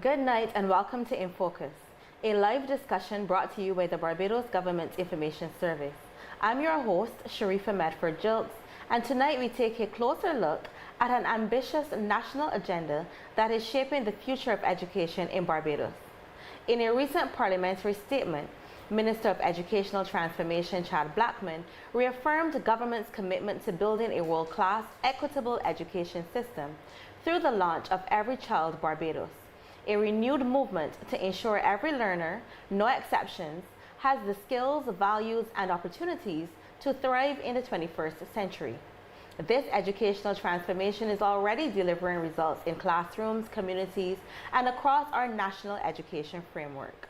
Good night and welcome to In Focus, a live discussion brought to you by the Barbados Government Information Service. I'm your host, Sharifa Medford-Gilkes, and tonight we take a closer look at an ambitious national agenda that is shaping the future of education in Barbados. In a recent parliamentary statement, Minister of Educational Transformation Chad Blackman reaffirmed the government's commitment to building a world-class, equitable education system through the launch of Every Child Barbados, a renewed movement to ensure every learner, no exceptions, has the skills, values, and opportunities to thrive in the 21st century. This educational transformation is already delivering results in classrooms, communities, and across our national education framework.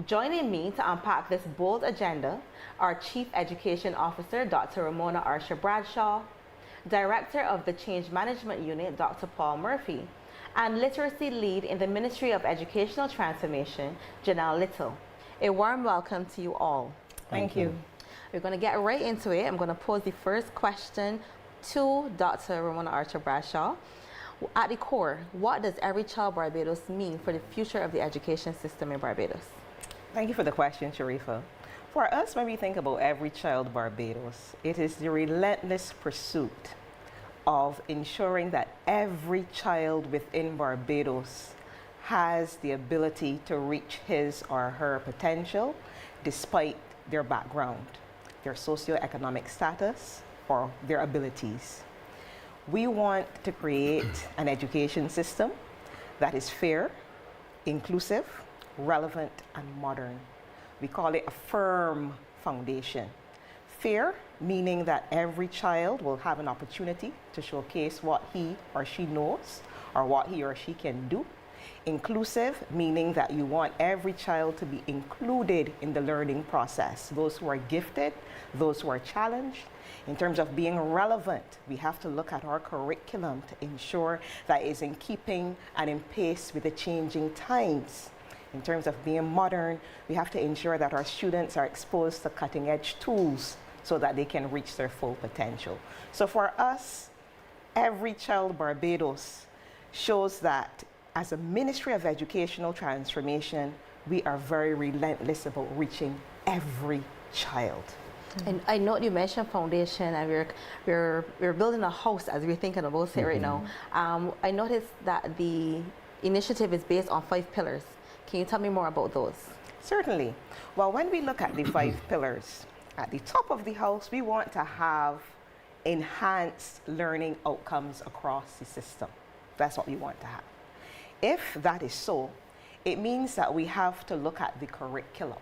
Joining me to unpack this bold agenda are Chief Education Officer Dr. Ramona Archer-Bradshaw, Director of the Change Management Unit Dr. Paul Murphy, and Literacy Lead in the Ministry of Educational Transformation, Janelle Little. A warm welcome to you all. Thank you. We're going to get right into it. I'm going to pose the first question to Dr. Ramona Archer-Bradshaw. At the core, what does Every Child Barbados mean for the future of the education system in Barbados? Thank you for the question, Sharifa. For us, when we think about Every Child Barbados, it is the relentless pursuit of ensuring that every child within Barbados has the ability to reach his or her potential despite their background, their socioeconomic status, or their abilities. We want to create an education system that is fair, inclusive, relevant, and modern. We call it a firm foundation. Fair, meaning that every child will have an opportunity to showcase what he or she knows or what he or she can do. Inclusive, meaning that you want every child to be included in the learning process. Those who are gifted, those who are challenged. In terms of being relevant, we have to look at our curriculum to ensure that it is in keeping and in pace with the changing times. In terms of being modern, we have to ensure that our students are exposed to cutting-edge tools so that they can reach their full potential. So for us, Every Child Barbados shows that as a Ministry of Educational Transformation, we are very relentless about reaching every child. And I know you mentioned foundation, and we're building a house as we're thinking about it right now. I noticed that the initiative is based on 5 pillars. Can you tell me more about those? Certainly. Well, when we look at the 5 pillars, at the top of the house, we want to have enhanced learning outcomes across the system. That's what we want to have. If that is so, it means that we have to look at the curriculum.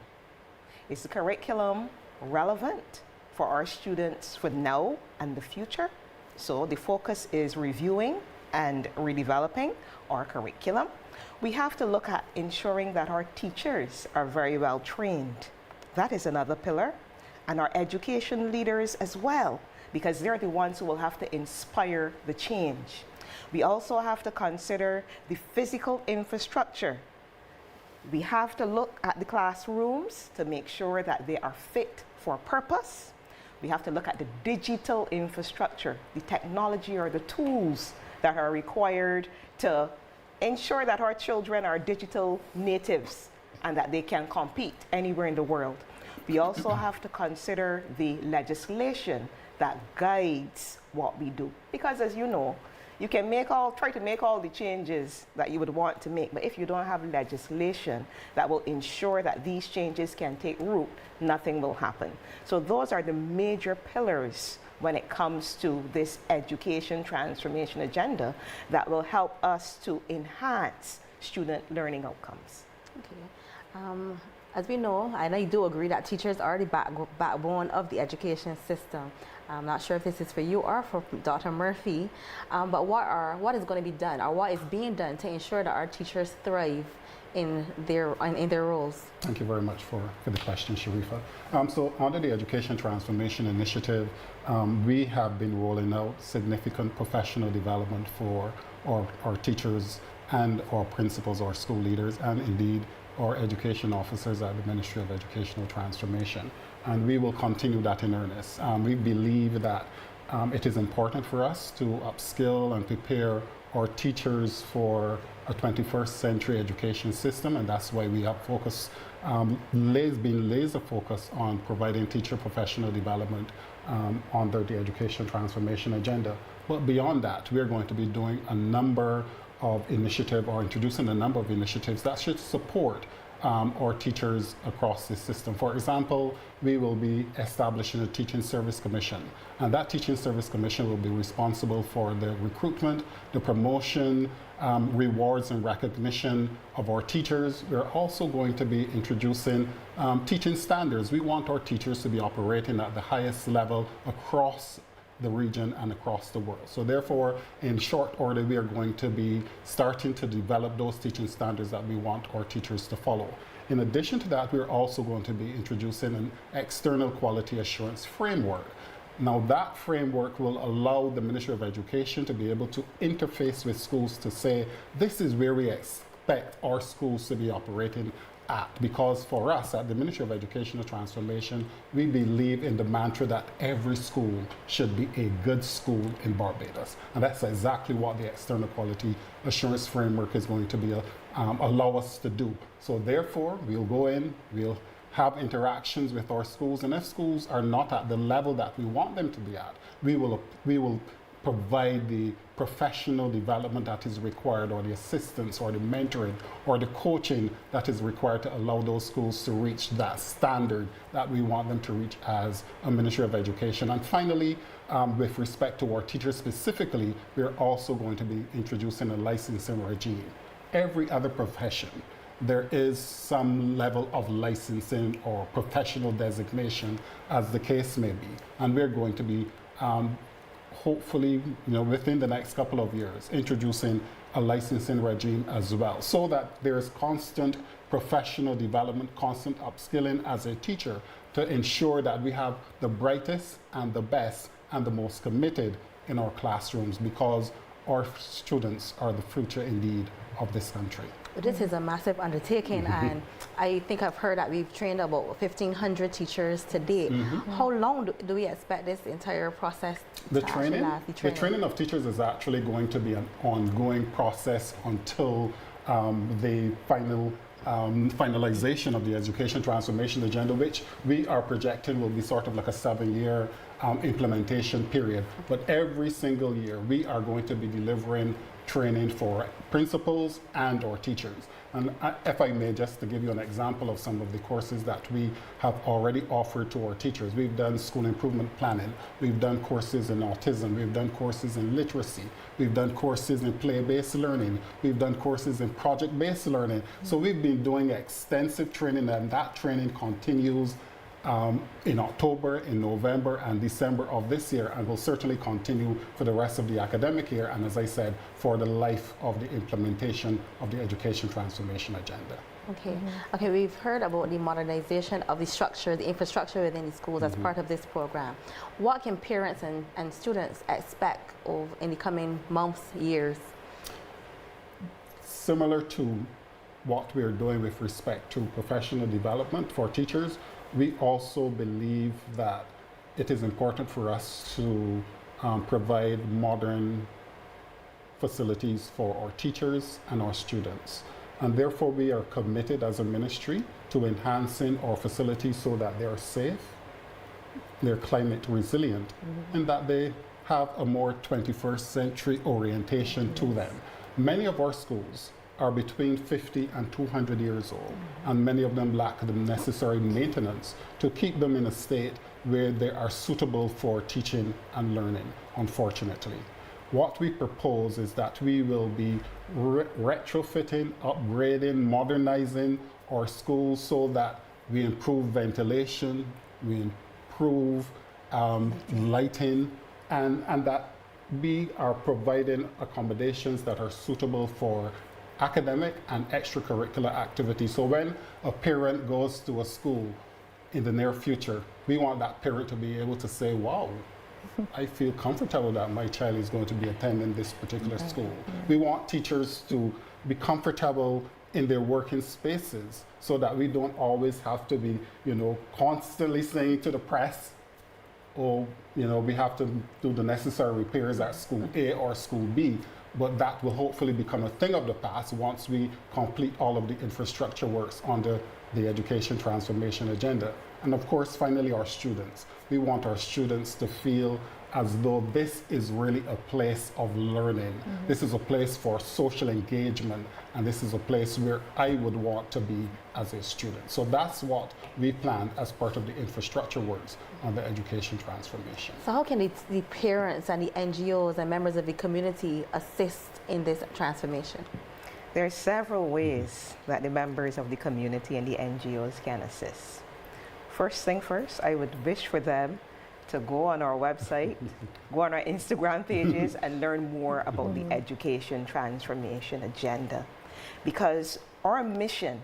Is the curriculum relevant for our students for now and the future? So the focus is reviewing and redeveloping our curriculum. We have to look at ensuring that our teachers are very well trained. That is another pillar. And our education leaders as well, because they're the ones who will have to inspire the change. We also have to consider the physical infrastructure. We have to look at the classrooms to make sure that they are fit for purpose. We have to look at the digital infrastructure, the technology or the tools that are required to ensure that our children are digital natives and that they can compete anywhere in the world. We also have to consider the legislation that guides what we do. Because as you know, you can try to make all the changes that you would want to make, but if you don't have legislation that will ensure that these changes can take root, nothing will happen. So those are the major pillars when it comes to this education transformation agenda that will help us to enhance student learning outcomes. Okay. As we know, and I do agree that teachers are the backbone of the education system. I'm not sure if this is for you or for Dr. Murphy, but what is going to be done or what is being done to ensure that our teachers thrive in their roles? Thank you very much for the question, Sharifa. So under the Education Transformation Initiative, we have been rolling out significant professional development for our teachers and our principals, our school leaders, and indeed our education officers at the Ministry of Educational Transformation. And we will continue that in earnest. We believe that it is important for us to upskill and prepare our teachers for a 21st century education system, and that's why we have focused, been laser focused on providing teacher professional development under the education transformation agenda. But beyond that, we're going to be doing a number of initiatives, or introducing a number of initiatives that should support our teachers across the system. For example, we will be establishing a teaching service commission, and that teaching service commission will be responsible for the recruitment, the promotion, rewards and recognition of our teachers. We're also going to be introducing teaching standards. We want our teachers to be operating at the highest level across the region and across the world. So therefore, in short order, we are going to be starting to develop those teaching standards that we want our teachers to follow. In addition to that, we're also going to be introducing an external quality assurance framework. Now that framework will allow the Ministry of Education to be able to interface with schools to say, this is where we expect our schools to be operating at. Because for us at the Ministry of Educational Transformation, we believe in the mantra that every school should be a good school in Barbados. And that's exactly what the external quality assurance framework is going to be allow us to do. So therefore, we'll go in, we'll have interactions with our schools, and if schools are not at the level that we want them to be at, we will provide the professional development that is required, or the assistance, or the mentoring, or the coaching that is required to allow those schools to reach that standard that we want them to reach as a Ministry of Education. And finally, with respect to our teachers specifically, we're also going to be introducing a licensing regime. Every other profession, there is some level of licensing or professional designation, as the case may be. And we're going to be hopefully, within the next couple of years, introducing a licensing regime as well, so that there's constant professional development, constant upskilling as a teacher, to ensure that we have the brightest and the best and the most committed in our classrooms, because our students are the future indeed of this country. This is a massive undertaking, and I think I've heard that we've trained about 1,500 teachers to date. How long do we expect this entire process to actually last? The training of teachers is actually going to be an ongoing process until the finalization of the education transformation agenda, which we are projecting will be sort of like a 7-year implementation period. But every single year, we are going to be delivering training for principals and or teachers. And if I may, just to give you an example of some of the courses that we have already offered to our teachers. We've done school improvement planning, we've done courses in autism, we've done courses in literacy, we've done courses in play-based learning, we've done courses in project-based learning. So we've been doing extensive training, and that training continues in October, in November, and December of this year, and will certainly continue for the rest of the academic year, and as I said, for the life of the implementation of the education transformation agenda. Okay. Okay, we've heard about the modernization of the structure, the infrastructure within the schools as part of this program. What can parents and students expect in the coming months, years? Similar to what we're doing with respect to professional development for teachers, we also believe that it is important for us to provide modern facilities for our teachers and our students. And therefore, we are committed as a ministry to enhancing our facilities so that they are safe, they're climate resilient, and that they have a more 21st century orientation to them. Many of our schools are between 50 and 200 years old, and many of them lack the necessary maintenance to keep them in a state where they are suitable for teaching and learning, unfortunately. What we propose is that we will be retrofitting, upgrading, modernizing our schools so that we improve ventilation, we improve lighting, and that we are providing accommodations that are suitable for academic and extracurricular activities. So when a parent goes to a school in the near future, we want that parent to be able to say, wow, I feel comfortable that my child is going to be attending this particular school. We want teachers to be comfortable in their working spaces so that we don't always have to be, constantly saying to the press, oh, we have to do the necessary repairs at school A or school B. but that will hopefully become a thing of the past once we complete all of the infrastructure works under the education transformation agenda. And of course, finally, our students. We want our students to feel as though this is really a place of learning. This is a place for social engagement, and this is a place where I would want to be as a student. So that's what we planned as part of the infrastructure works on the education transformation. So how can the parents and the NGOs and members of the community assist in this transformation? There are several ways that the members of the community and the NGOs can assist. First thing first, I would wish for them to go on our website, go on our Instagram pages, and learn more about the education transformation agenda. Because our mission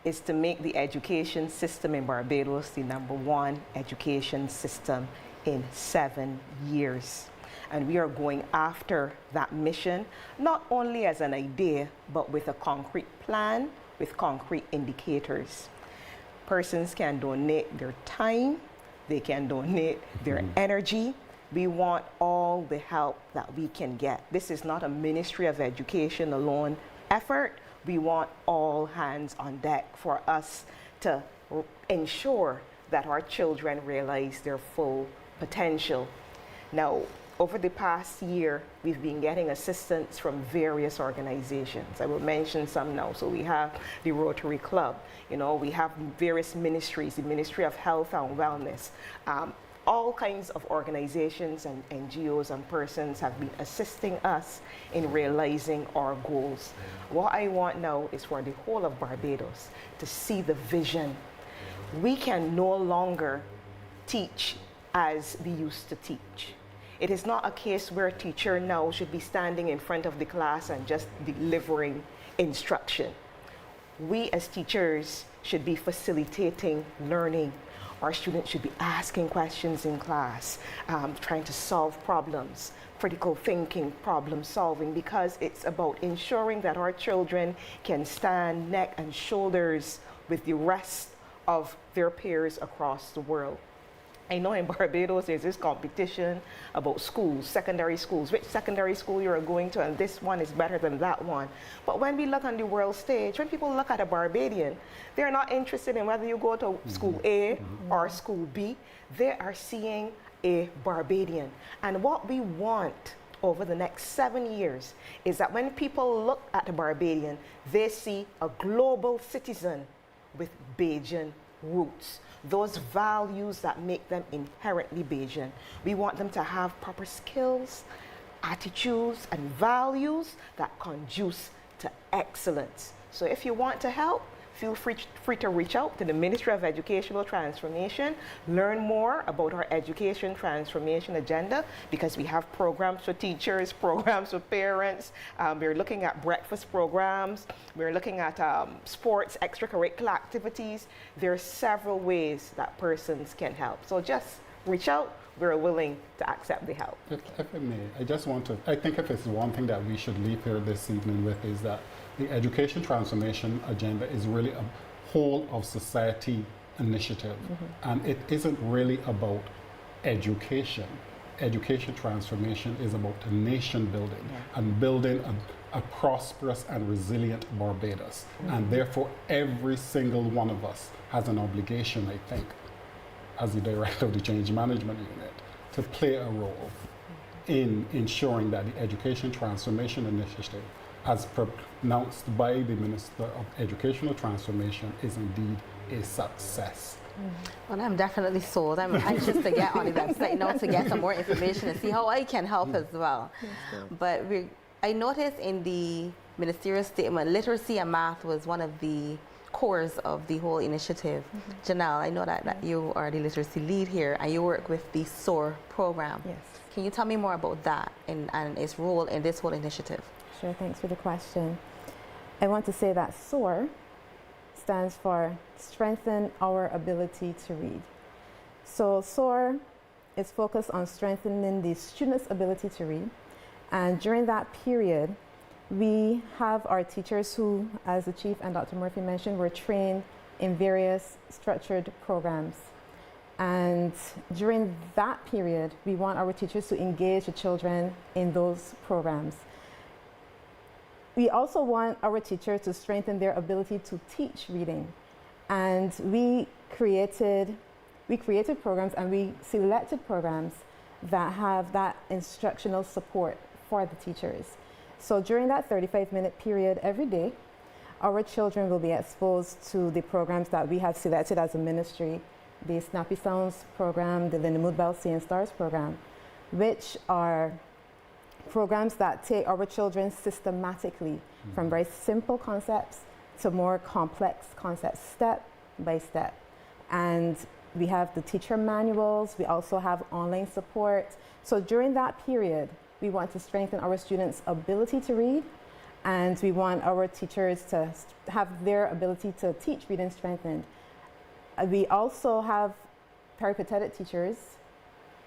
is to make the education system in Barbados the #1 education system in 7 years. And we are going after that mission, not only as an idea, but with a concrete plan, with concrete indicators. Persons can donate their time, they can donate their energy. We want all the help that we can get. This is not a Ministry of Education alone effort. We want all hands on deck for us to ensure that our children realize their full potential. Now, over the past year, we've been getting assistance from various organizations. I will mention some now. So we have the Rotary Club, we have various ministries, the Ministry of Health and Wellness. All kinds of organizations and NGOs and persons have been assisting us in realizing our goals. What I want now is for the whole of Barbados to see the vision. We can no longer teach as we used to teach. It is not a case where a teacher now should be standing in front of the class and just delivering instruction. We as teachers should be facilitating learning. Our students should be asking questions in class, trying to solve problems, critical thinking, problem solving, because it's about ensuring that our children can stand neck and shoulders with the rest of their peers across the world. I know in Barbados there's this competition about schools, secondary schools, which secondary school you're going to, and this one is better than that one. But when we look on the world stage, when people look at a Barbadian, they're not interested in whether you go to school A or school B. They are seeing a Barbadian. And what we want over the next 7 years is that when people look at a Barbadian, they see a global citizen with Bajan roots. Those values that make them inherently Bajan. We want them to have proper skills, attitudes, and values that conduce to excellence. So if you want to help, feel free to reach out to the Ministry of Educational Transformation, learn more about our education transformation agenda, because we have programs for teachers, programs for parents. We're looking at breakfast programs. We're looking at sports, extracurricular activities. There are several ways that persons can help. So just reach out. We're willing to accept the help. If I may, I think if it's one thing that we should leave here this evening with is that the education transformation agenda is really a whole of society initiative. And it isn't really about education. Education transformation is about nation building and building a prosperous and resilient Barbados. And therefore, every single one of us has an obligation, I think, as the director of the Change Management Unit, to play a role in ensuring that the Education Transformation Initiative, as pronounced by the Minister of Educational Transformation, is indeed a success. Well, I'm definitely sold. I'm anxious to get on the website now to get some more information and see how I can help as well. But I noticed in the ministerial statement, literacy and math was one of the cores of the whole initiative. Janelle, I know that you are the literacy lead here and you work with the SOAR program. Yes. Can you tell me more about that and its role in this whole initiative? Sure, thanks for the question. I want to say that SOAR stands for Strengthen Our Ability to Read. So SOAR is focused on strengthening the students' ability to read. And during that period, we have our teachers who, as the Chief and Dr. Murphy mentioned, were trained in various structured programs. And during that period, we want our teachers to engage the children in those programs. we also want our teachers to strengthen their ability to teach reading. And we created programs and we selected programs that have that instructional support for the teachers. So during that 35-minute period every day, our children will be exposed to the programs that we have selected as a ministry, the Snappy Sounds program, the Linda Mood Bell Seeing Stars program, which are programs that take our children systematically from very simple concepts to more complex concepts, step by step. And we have the teacher manuals, we also have online support. So during that period, we want to strengthen our students' ability to read, and we want our teachers to have their ability to teach reading strengthened. We also have peripatetic teachers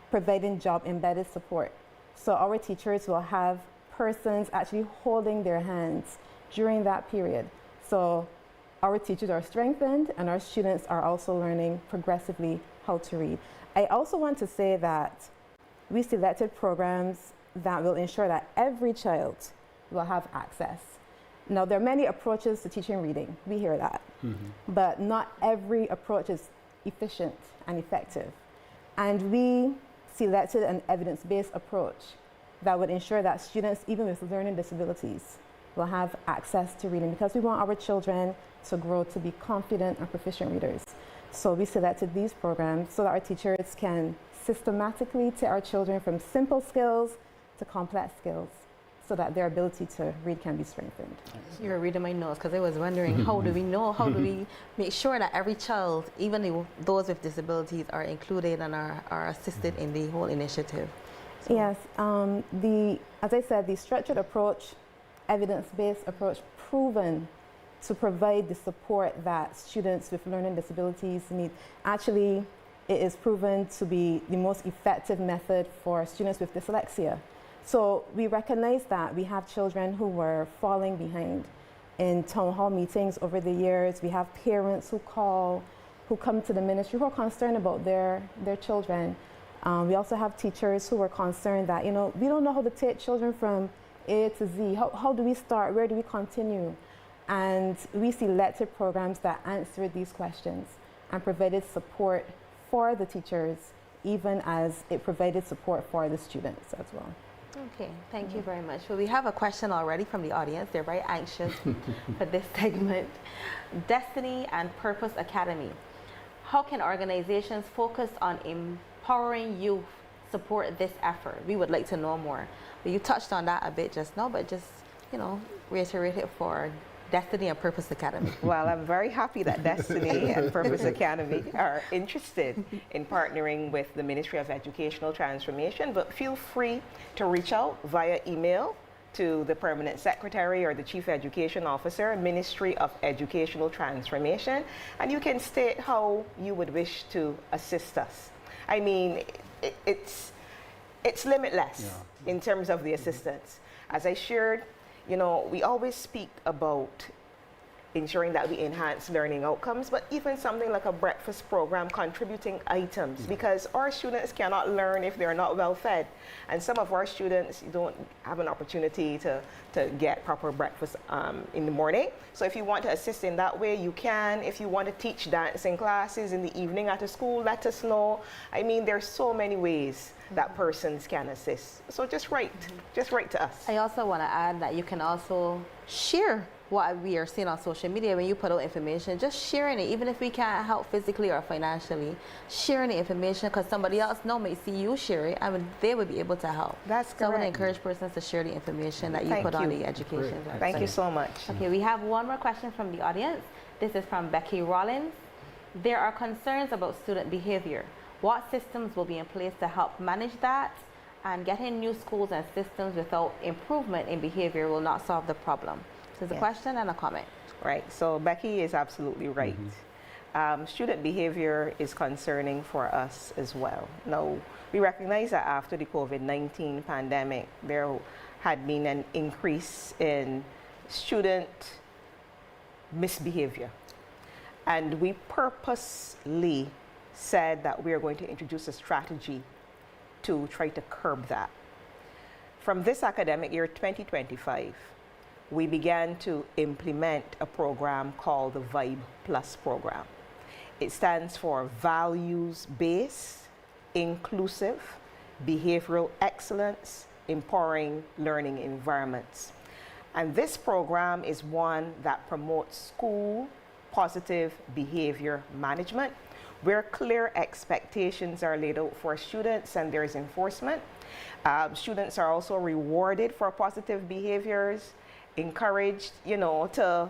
providing job-embedded support. So our teachers will have persons actually holding their hands during that period. So our teachers are strengthened and our students are also learning progressively how to read. I also want to say that we selected programs that will ensure that every child will have access. Now, there are many approaches to teaching reading. We hear that. But not every approach is efficient and effective. And we selected an evidence-based approach that would ensure that students, even with learning disabilities, will have access to reading, because we want our children to grow to be confident and proficient readers. So we selected these programs so that our teachers can systematically take our children from simple skills to complex skills, so that their ability to read can be strengthened. You were reading my notes because I was wondering, how do we know, how do we make sure that every child, even those with disabilities, are included and are assisted in the whole initiative? So. Yes, as I said, the structured approach, evidence-based approach, proven to provide the support that students with learning disabilities need. Actually, it is proven to be the most effective method for students with dyslexia. So we recognize that we have children who were falling behind in town hall meetings over the years. We have parents who come to the ministry who are concerned about their children. We also have teachers who were concerned that, we don't know how to take children from A to Z. How do we start? Where do we continue? And we selected programs that answered these questions and provided support for the teachers, even as it provided support for the students as well. Okay, thank you very much. Well, we have a question already from the audience. They're very anxious for this segment. Destiny and Purpose Academy. How can organizations focused on empowering youth support this effort? We would like to know more. But you touched on that a bit just now, but just, reiterate it for Destiny and Purpose Academy. Well, I'm very happy that Destiny and Purpose Academy are interested in partnering with the Ministry of Educational Transformation, but feel free to reach out via email to the Permanent Secretary or the Chief Education Officer, Ministry of Educational Transformation, and you can state how you would wish to assist us. I mean, it's limitless in terms of the assistance. As I shared, we always speak about ensuring that we enhance learning outcomes, but even something like a breakfast program, contributing items, because our students cannot learn if they're not well fed. And some of our students don't have an opportunity to get proper breakfast in the morning. So if you want to assist in that way, you can. If you want to teach dancing classes in the evening at a school, let us know. I mean, there's so many ways that persons can assist. So just write to us. I also want to add that you can also share what we are seeing on social media. When you put out information, just sharing it, even if we can't help physically or financially, sharing the information, because somebody else may see you share it, they would be able to help. That's correct. So I want to encourage persons to share the information that you put on the education website. Thank you so much. Okay, we have one more question from the audience. This is from Becky Rollins. There are concerns about student behavior. What systems will be in place to help manage that? And getting new schools and systems without improvement in behavior will not solve the problem. So it's a question and a comment. Right, so Becky is absolutely right. Student behavior is concerning for us as well. Now, we recognize that after the COVID-19 pandemic, there had been an increase in student misbehavior. And we purposely said that we are going to introduce a strategy to try to curb that. From this academic year 2025, we began to implement a program called the Vibe Plus program. It stands for Values-Based, Inclusive, Behavioral Excellence, Empowering Learning Environments. And this program is one that promotes school positive behavior management, where clear expectations are laid out for students and there is enforcement. Students are also rewarded for positive behaviors, encouraged, to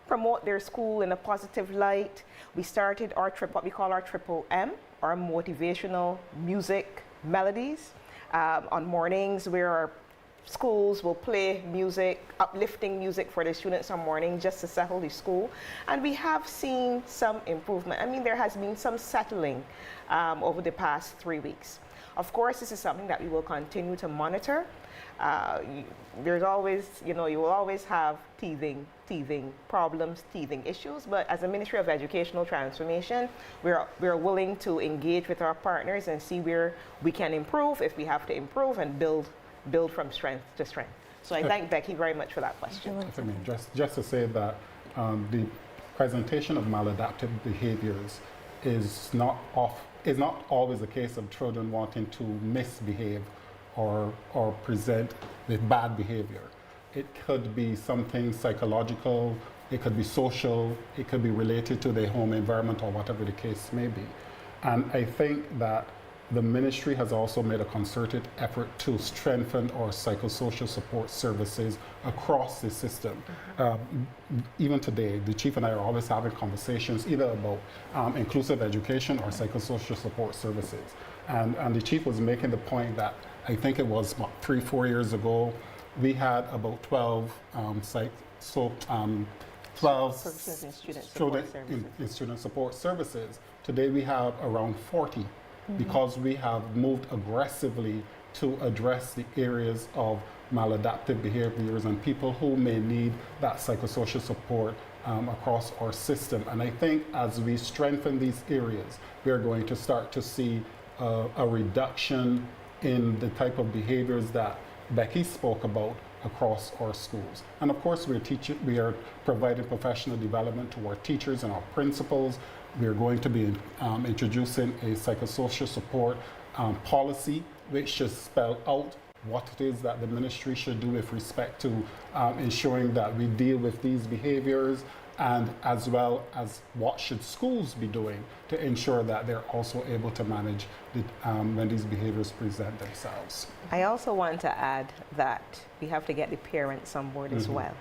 promote their school in a positive light. We started what we call our triple M, our motivational music melodies, on mornings where our schools will play music, uplifting music for the students on morning just to settle the school. And we have seen some improvement. I mean, there has been some settling over the past 3 weeks. Of course, this is something that we will continue to monitor. There's always, you will always have teething problems, teething issues, but as a Ministry of Educational Transformation, we're willing to engage with our partners and see where we can improve, if we have to improve, and build from strength to strength. So I thank Becky very much for that question. If I may, just to say that the presentation of maladaptive behaviors is not always a case of children wanting to misbehave or present with bad behavior. It could be something psychological, it could be social, it could be related to their home environment or whatever the case may be. And I think that the ministry has also made a concerted effort to strengthen our psychosocial support services across the system. Even today, the chief and I are always having conversations either about inclusive education or psychosocial support services. And the chief was making the point that I think it was about 3-4 years ago, we had about 12 student support services. Today we have around 40. Because we have moved aggressively to address the areas of maladaptive behaviors and people who may need that psychosocial support across our system. And I think as we strengthen these areas, we are going to start to see a reduction in the type of behaviors that Becky spoke about across our schools. And of course, we are providing professional development to our teachers and our principals. We are going to be introducing a psychosocial support policy, which should spell out what it is that the ministry should do with respect to ensuring that we deal with these behaviors, and as well as what should schools be doing to ensure that they're also able to manage when these behaviors present themselves. I also want to add that we have to get the parents on board as well,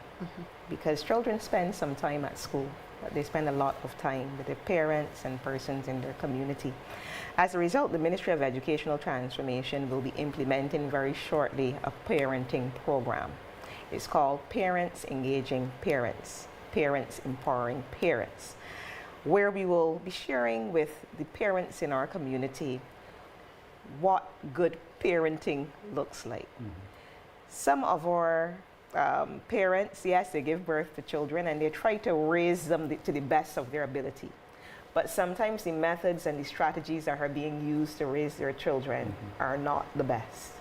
because children spend some time at school. They spend a lot of time with their parents and persons in their community. As a result, the Ministry of Educational Transformation will be implementing very shortly a parenting program. It's called Parents Engaging Parents, Parents Empowering Parents, where we will be sharing with the parents in our community what good parenting looks like. Some of our parents, yes, they give birth to children and they try to raise them to the best of their ability. But sometimes the methods and the strategies that are being used to raise their children are not the best.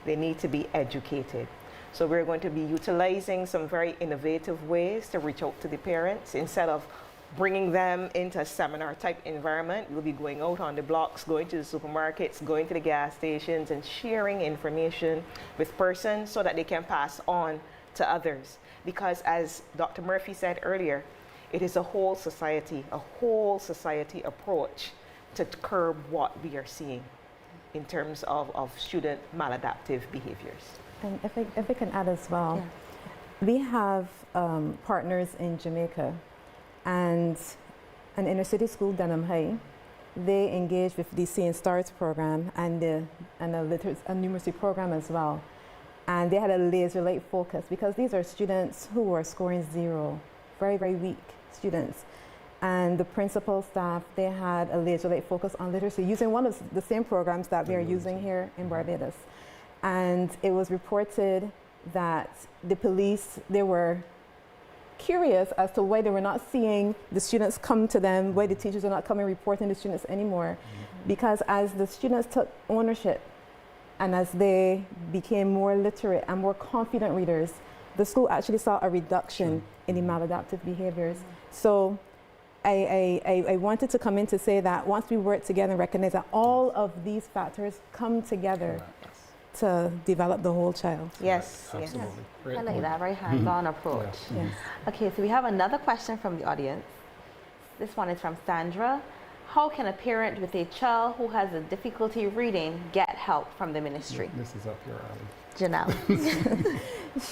They need to be educated. So we're going to be utilizing some very innovative ways to reach out to the parents. Instead of bringing them into a seminar type environment, we'll be going out on the blocks, going to the supermarkets, going to the gas stations, and sharing information with persons so that they can pass on to others. Because as Dr. Murphy said earlier, it is a whole society approach to curb what we are seeing in terms of student maladaptive behaviors. And if I can add as well, we have partners in Jamaica, and an inner city school, Denham High, they engage with the Seeing Stars program and a numeracy program as well. And they had a laser-like focus because these are students who were scoring 0, very, very weak students. And the principal staff, they had a laser-like focus on literacy using one of the same programs that we are using here in Barbados. And it was reported that the police, they were curious as to why they were not seeing the students come to them, why the teachers are not coming reporting the students anymore. Because as the students took ownership and as they became more literate and more confident readers, the school actually saw a reduction in the maladaptive behaviors. So I wanted to come in to say that once we work together and recognize that all of these factors come together to develop the whole child. Yes, Absolutely. Great I like point. that, very hands-on approach. Yeah. Yes. Okay, so we have another question from the audience. This one is from Sandra. How can a parent with a child who has a difficulty reading get help from the ministry? This is up your alley. Janelle.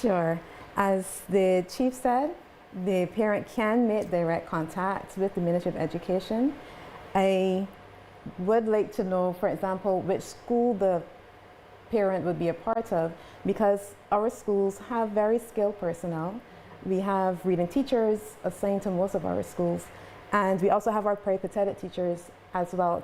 Sure. As the chief said, the parent can make direct contact with the Ministry of Education. I would like to know, for example, which school the parent would be a part of, because our schools have very skilled personnel. We have reading teachers assigned to most of our schools, and we also have our peripatetic teachers as well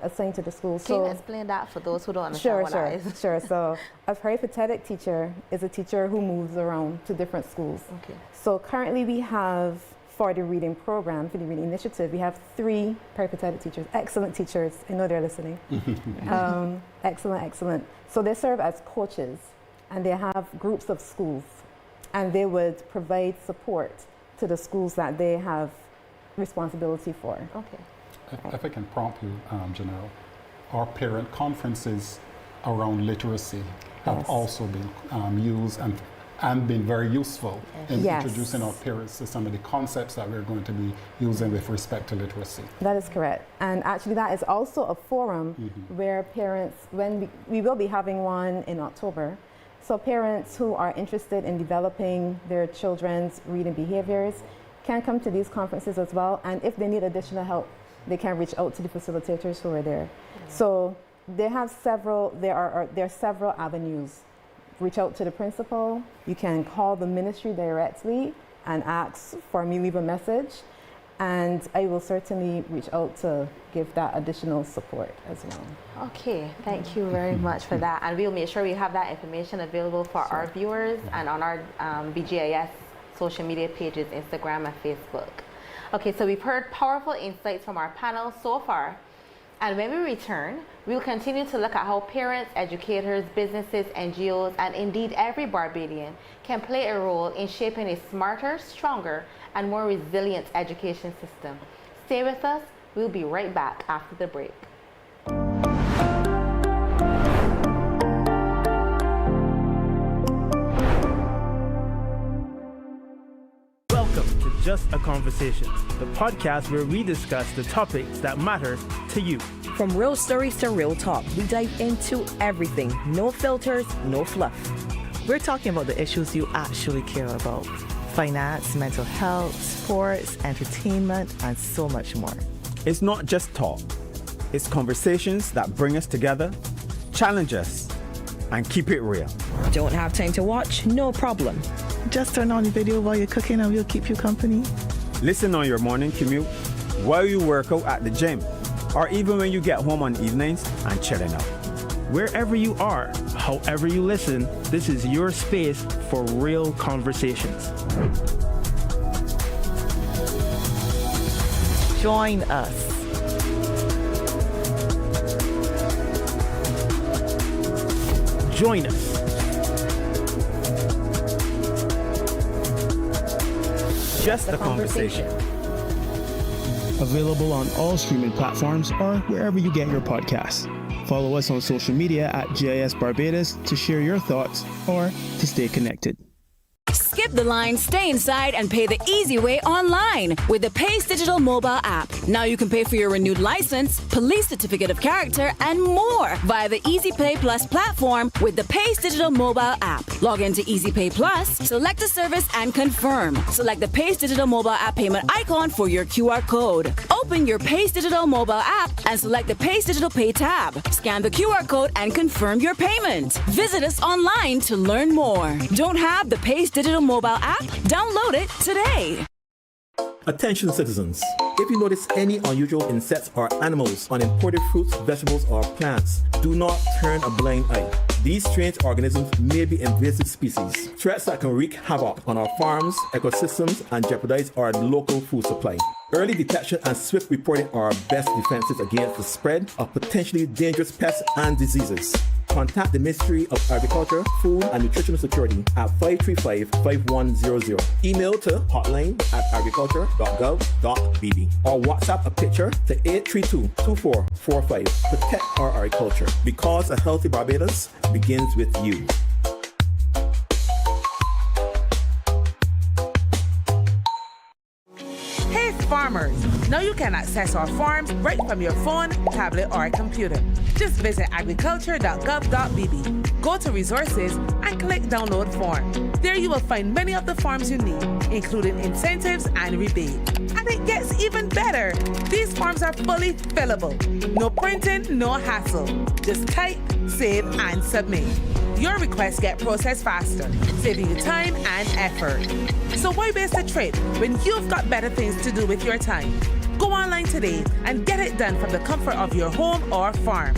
assigned to the schools. Can you explain that for those who don't understand Sure, what that is? sure. So a peripatetic teacher is a teacher who moves around to different schools. Okay. So currently we have, for the reading program, for the reading initiative, we have 3 peripatetic teachers, excellent teachers. I know they're listening. Excellent. So they serve as coaches, and they have groups of schools, and they would provide support to the schools that they have responsibility for. Okay. If I can prompt you, Janelle, our parent conferences around literacy have Yes. also been used and been very useful in Yes. introducing our parents to some of the concepts that we're going to be using with respect to literacy. That is correct. And actually that is also a forum where parents, when we will be having one in October, so parents who are interested in developing their children's reading behaviors can come to these conferences as well. And if they need additional help, they can reach out to the facilitators who are there. So they have there are several avenues. Reach out to the principal. You can call the ministry directly and ask for me, leave a message, and I will certainly reach out to give that additional support as well. Okay, thank you very much for that. And we'll make sure we have that information available for our viewers and on our BGIS social media pages, Instagram and Facebook. Okay, so we've heard powerful insights from our panel so far. And when we return, we'll continue to look at how parents, educators, businesses, NGOs, and indeed every Barbadian can play a role in shaping a smarter, stronger, and more resilient education system. Stay with us. We'll be right back after the break. Welcome to Just a Conversation, the podcast where we discuss the topics that matter to you. From real stories to real talk, we dive into everything. No filters, no fluff. We're talking about the issues you actually care about. Finance, mental health, sports, entertainment, and so much more. It's not just talk. It's conversations that bring us together, challenge us, and keep it real. Don't have time to watch? No problem. Just turn on the video while you're cooking and we'll keep you company. Listen on your morning commute, while you work out at the gym, or even when you get home on evenings and chilling out. Wherever you are, however you listen, this is your space for real conversations. Join us. Join us. Just a conversation. Available on all streaming platforms or wherever you get your podcasts. Follow us on social media at GIS Barbados to share your thoughts or to stay connected. Skip the line, stay inside, and pay the easy way online with the Pace Digital mobile app. Now you can pay for your renewed license, police certificate of character, and more via the Easy Pay Plus platform with the Pace Digital mobile app. Log into Easy Pay Plus, select the service, and confirm. Select the Pace Digital mobile app payment icon for your QR code. Open your Pace Digital mobile app and select the Pace Digital Pay tab. Scan the QR code and confirm your payment. Visit us online to learn more. Don't have the Pace Digital mobile app? Download it today. Attention citizens, if you notice any unusual insects or animals on imported fruits, vegetables, or plants, do not turn a blind eye. These strange organisms may be invasive species, threats that can wreak havoc on our farms, ecosystems, and jeopardize our local food supply. Early detection and swift reporting are our best defenses against the spread of potentially dangerous pests and diseases. contact the Ministry of Agriculture, Food and Nutritional Security at 535-5100. Email to hotline@agriculture.gov.bb or WhatsApp a picture to 832-2445. Protect our agriculture, because a healthy Barbados begins with you. Hey farmers, now you can access our farms right from your phone, tablet or computer. Just visit agriculture.gov.bb. Go to resources and click download form. There you will find many of the forms you need, including incentives and rebates. And it gets even better. These forms are fully fillable. No printing, no hassle. Just type, save and submit. Your requests get processed faster, saving you time and effort. So why waste a trip when you've got better things to do with your time? Go online today and get it done from the comfort of your home or farm.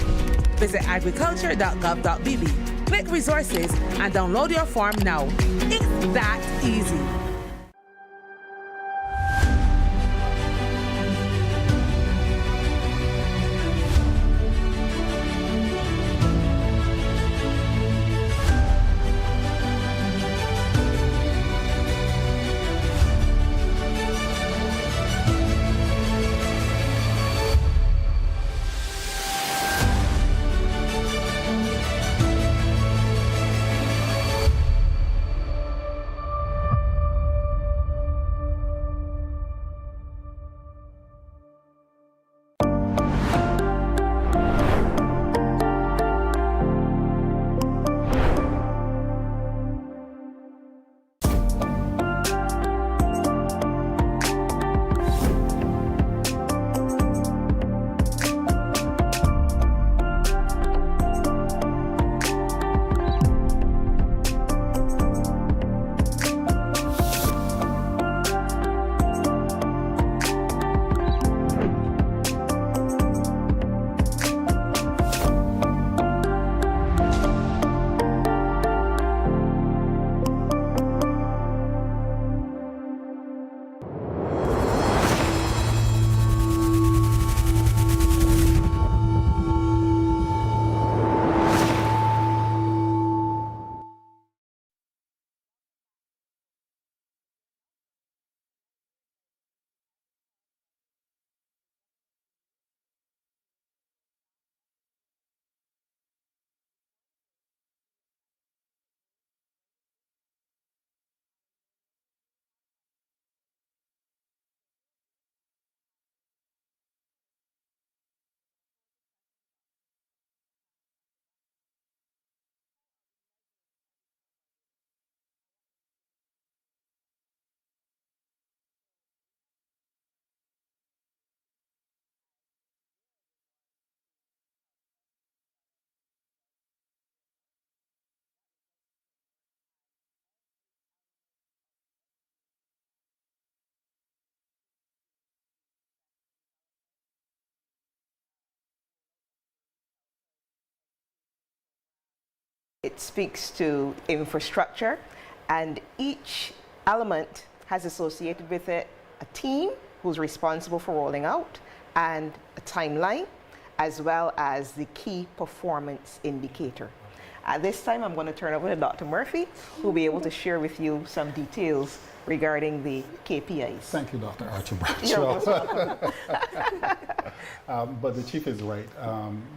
Visit agriculture.gov.bb, click resources and download your form now. It's that easy. It speaks to infrastructure, and each element has associated with it a team who's responsible for rolling out and a timeline, as well as the key performance indicator. At this time, I'm going to turn over to Dr. Murphy, who will be able to share with you some details regarding the KPIs. Thank you, Dr. Archer-Bradshaw. But the chief is right.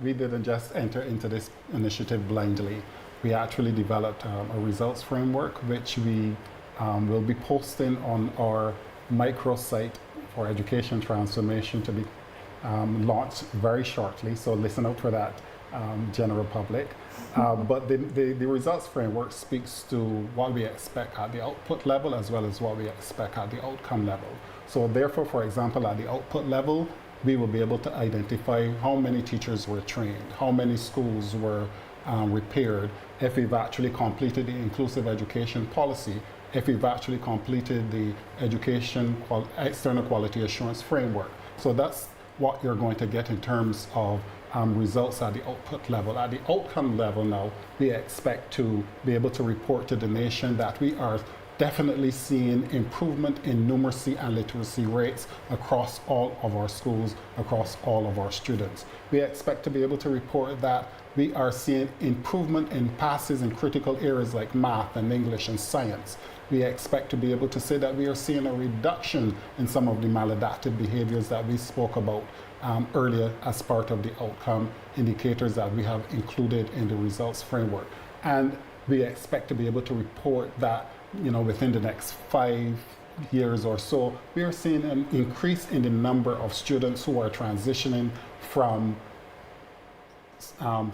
We didn't just enter into this initiative blindly. We actually developed a results framework, which we will be posting on our microsite for education transformation to be launched very shortly. So listen out for that, general public. But the results framework speaks to what we expect at the output level as well as what we expect at the outcome level. So therefore, for example, at the output level, we will be able to identify how many teachers were trained, how many schools were repaired, if we've actually completed the inclusive education policy, if we've actually completed the education external quality assurance framework. So that's what you're going to get in terms of results at the output level. At the outcome level now, we expect to be able to report to the nation that we are definitely seeing improvement in numeracy and literacy rates across all of our schools, across all of our students. We expect to be able to report that we are seeing improvement in passes in critical areas like math and English and science. We expect to be able to say that we are seeing a reduction in some of the maladaptive behaviors that we spoke about earlier as part of the outcome indicators that we have included in the results framework. And we expect to be able to report that, within the next 5 years or so, we are seeing an increase in the number of students who are transitioning from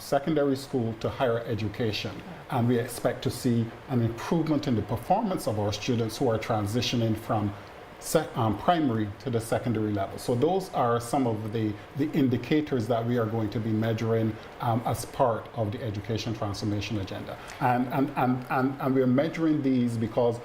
secondary school to higher education. And we expect to see an improvement in the performance of our students who are transitioning from primary to the secondary level. So those are some of the indicators that we are going to be measuring as part of the education transformation agenda. And we're measuring these because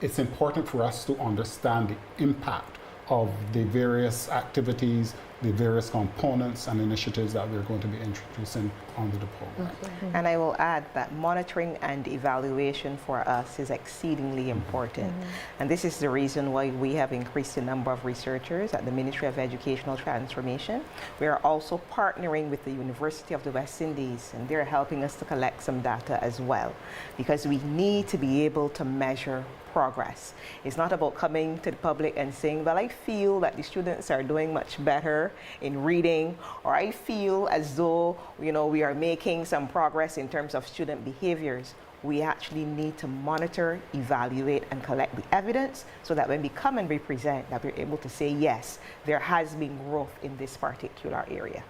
it's important for us to understand the impact of the various activities, the various components and initiatives that we're going to be introducing under the program. And I will add that monitoring and evaluation for us is exceedingly important. And this is the reason why we have increased the number of researchers at the Ministry of Educational Transformation. We are also partnering with the University of the West Indies, and they're helping us to collect some data as well, because we need to be able to measure progress. It's not about coming to the public and saying, well, I feel that the students are doing much better in reading, or I feel as though, we are making some progress in terms of student behaviors. We actually need to monitor, evaluate, and collect the evidence so that when we come and we present, that we're able to say, yes, there has been growth in this particular area.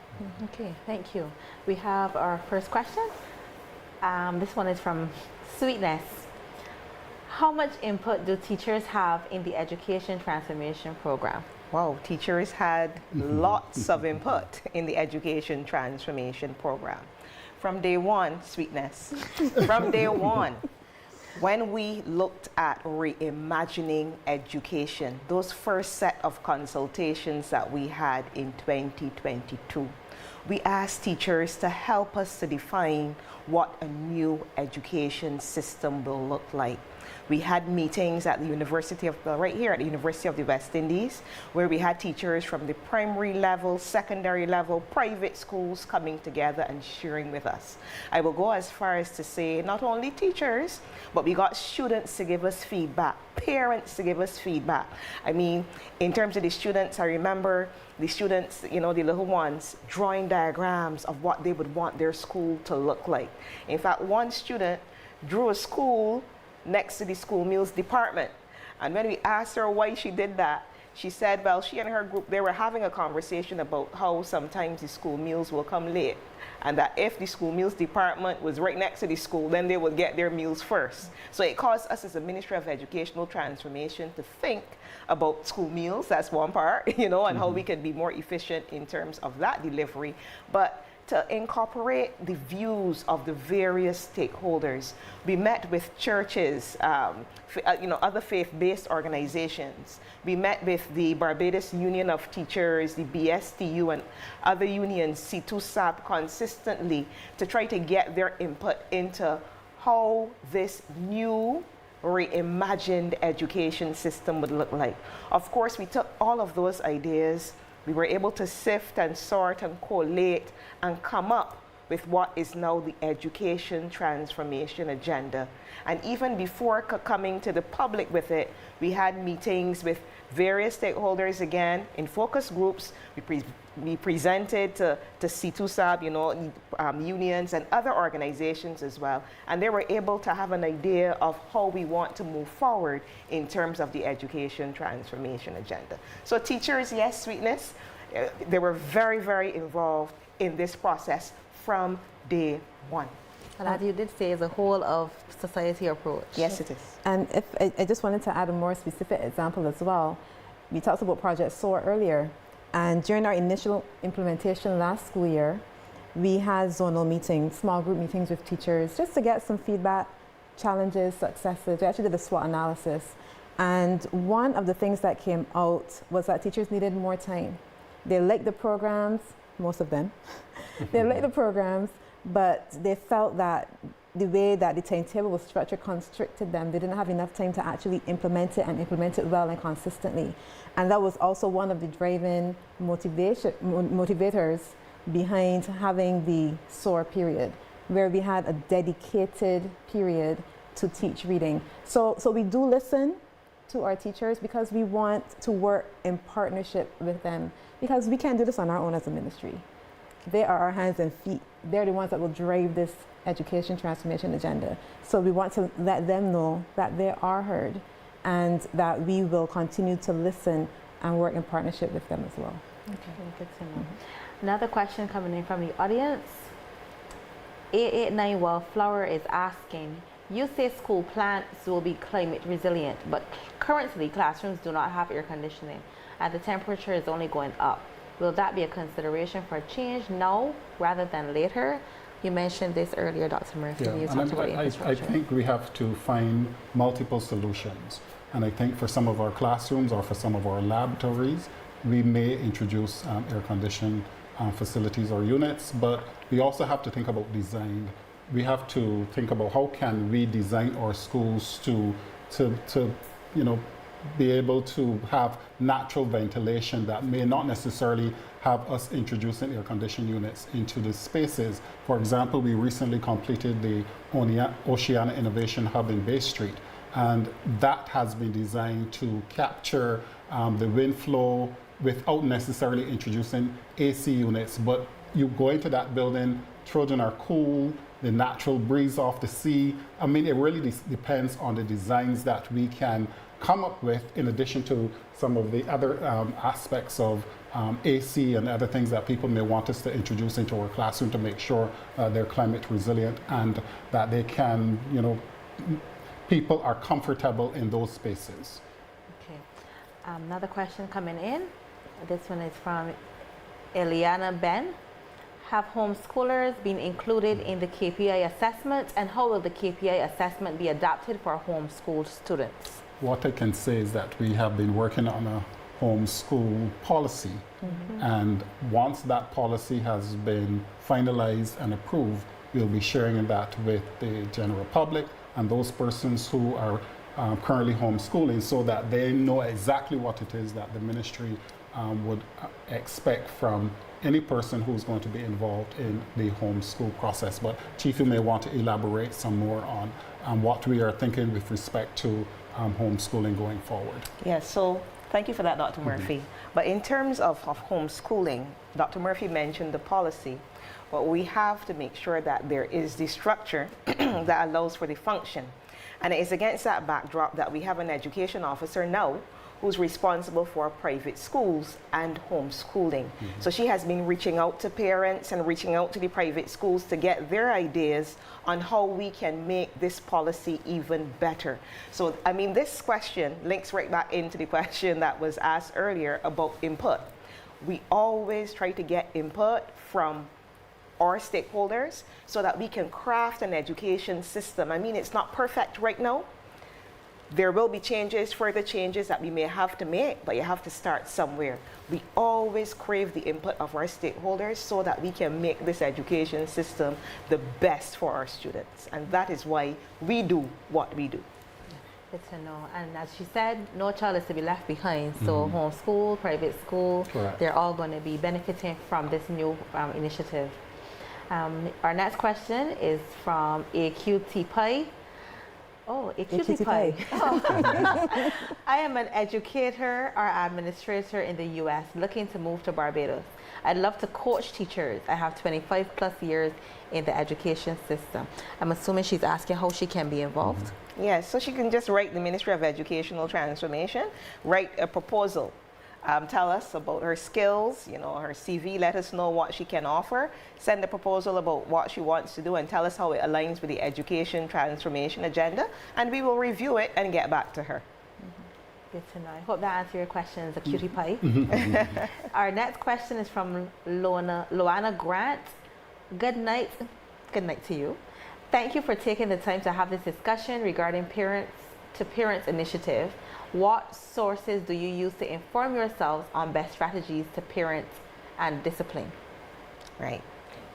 Okay, thank you. We have our first question. This one is from Sweetness. How much input do teachers have in the education transformation program? Wow, teachers had lots of input in the education transformation program. From day one, Sweetness, from day one, when we looked at reimagining education, those first set of consultations that we had in 2022, we asked teachers to help us to define what a new education system will look like. We had meetings at the University of, right here at the University of the West Indies, where we had teachers from the primary level, secondary level, private schools coming together and sharing with us. I will go as far as to say not only teachers, but we got students to give us feedback, parents to give us feedback. I mean, in terms of the students, I remember the students, the little ones, drawing diagrams of what they would want their school to look like. In fact, one student drew a school next to the school meals department. And when we asked her why she did that, she said, well, she and her group, they were having a conversation about how sometimes the school meals will come late, and that if the school meals department was right next to the school, then they would get their meals first. So it caused us as a Ministry of Educational Transformation to think about school meals, that's one part, and how we can be more efficient in terms of that delivery, but to incorporate the views of the various stakeholders. We met with churches, other faith-based organizations. We met with the Barbados Union of Teachers, the BSTU, and other unions, C2SAP, consistently to try to get their input into how this new reimagined education system would look like. Of course, we took all of those ideas. We were able to sift and sort and collate and come up with what is now the education transformation agenda. And even before coming to the public with it, we had meetings with various stakeholders again in focus groups. We presented to C2SAB, unions and other organizations as well. And they were able to have an idea of how we want to move forward in terms of the education transformation agenda. So teachers, yes, Sweetness, they were very, very involved in this process from day one. And as you did say, it's a whole of society approach. Yes, it is. And if I just wanted to add a more specific example as well. We talked about Project SOAR earlier, and during our initial implementation last school year, we had zonal meetings, small group meetings with teachers, just to get some feedback, challenges, successes. We actually did a SWOT analysis. And one of the things that came out was that teachers needed more time. They liked the programs, most of them. They liked the programs, but they felt that the way that the timetable was structured constricted them. They didn't have enough time to actually implement it and implement it well and consistently. And that was also one of the driving motivators behind having the SOAR period, where we had a dedicated period to teach reading. So we do listen to our teachers because we want to work in partnership with them, because we can't do this on our own as a ministry. They are our hands and feet. They're the ones that will drive this education transformation agenda. So we want to let them know that they are heard and that we will continue to listen and work in partnership with them as well. Okay, good to know. Another question coming in from the audience. 889 Wellflower is asking, you say school plants will be climate resilient, but currently classrooms do not have air conditioning and the temperature is only going up. Will that be a consideration for change now rather than later? You mentioned this earlier, Dr. Murphy. Yeah, you talked about infrastructure. I think we have to find multiple solutions. And I think for some of our classrooms or for some of our laboratories, we may introduce air-conditioned facilities or units, but we also have to think about design. We have to think about how can we design our schools to be able to have natural ventilation that may not necessarily have us introducing air conditioning units into the spaces. For example, we recently completed the Oceana Innovation Hub in Bay Street, and that has been designed to capture the wind flow without necessarily introducing AC units. But you go into that building, Trojan are cool, the natural breeze off the sea. I mean, it really depends on the designs that we can come up with, in addition to some of the other aspects of AC and other things that people may want us to introduce into our classroom to make sure they're climate resilient and that they can, people are comfortable in those spaces. Okay. Another question coming in. This one is from Eliana Ben. Have homeschoolers been included in the KPI assessment, and how will the KPI assessment be adapted for homeschool students? What I can say is that we have been working on a homeschool policy, and once that policy has been finalized and approved, we'll be sharing that with the general public and those persons who are currently homeschooling, so that they know exactly what it is that the ministry would expect from any person who's going to be involved in the homeschool process. But Chief, you may want to elaborate some more on what we are thinking with respect to homeschooling going forward. Yes, so thank you for that, Dr. Murphy. But in terms of homeschooling, Dr. Murphy mentioned the policy, but we have to make sure that there is the structure that allows for the function. And it is against that backdrop that we have an education officer now who's responsible for private schools and homeschooling. So she has been reaching out to parents and reaching out to the private schools to get their ideas on how we can make this policy even better. So, I mean, this question links right back into the question that was asked earlier about input. We always try to get input from our stakeholders so that we can craft an education system. I mean, it's not perfect right now. There will be changes, further changes that we may have to make, but you have to start somewhere. We always crave the input of our stakeholders so that we can make this education system the best for our students. And that is why we do what we do. Good to know. And as she said, no child is to be left behind. So homeschool, private school, correct, they're all going to be benefiting from this new initiative. Our next question is from AQT Pie. Oh, AQT Pie. Oh. I am an educator or administrator in the US looking to move to Barbados. I'd love to coach teachers. I have 25 plus years in the education system. I'm assuming she's asking how she can be involved. Yes, so she can just write the Ministry of Educational Transformation, write a proposal. Tell us about her skills, her CV, let us know what she can offer, send a proposal about what she wants to do, and tell us how it aligns with the education transformation agenda, and we will review it and get back to her. Good to know. I hope that answers your questions, a cutie pie. Our next question is from Loana Grant. Good night. Good night to you. Thank you for taking the time to have this discussion regarding parents initiative. What sources do you use to inform yourselves on best strategies to parent and discipline? Right.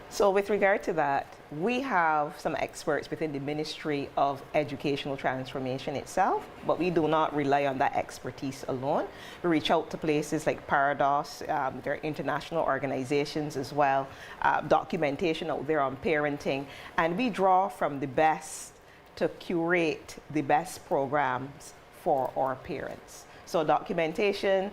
So with regard to that, we have some experts within the Ministry of Educational Transformation itself, but we do not rely on that expertise alone. We reach out to places like Barbados, there are international organizations as well, documentation out there on parenting, and we draw from the best to curate the best programs for our parents. So documentation,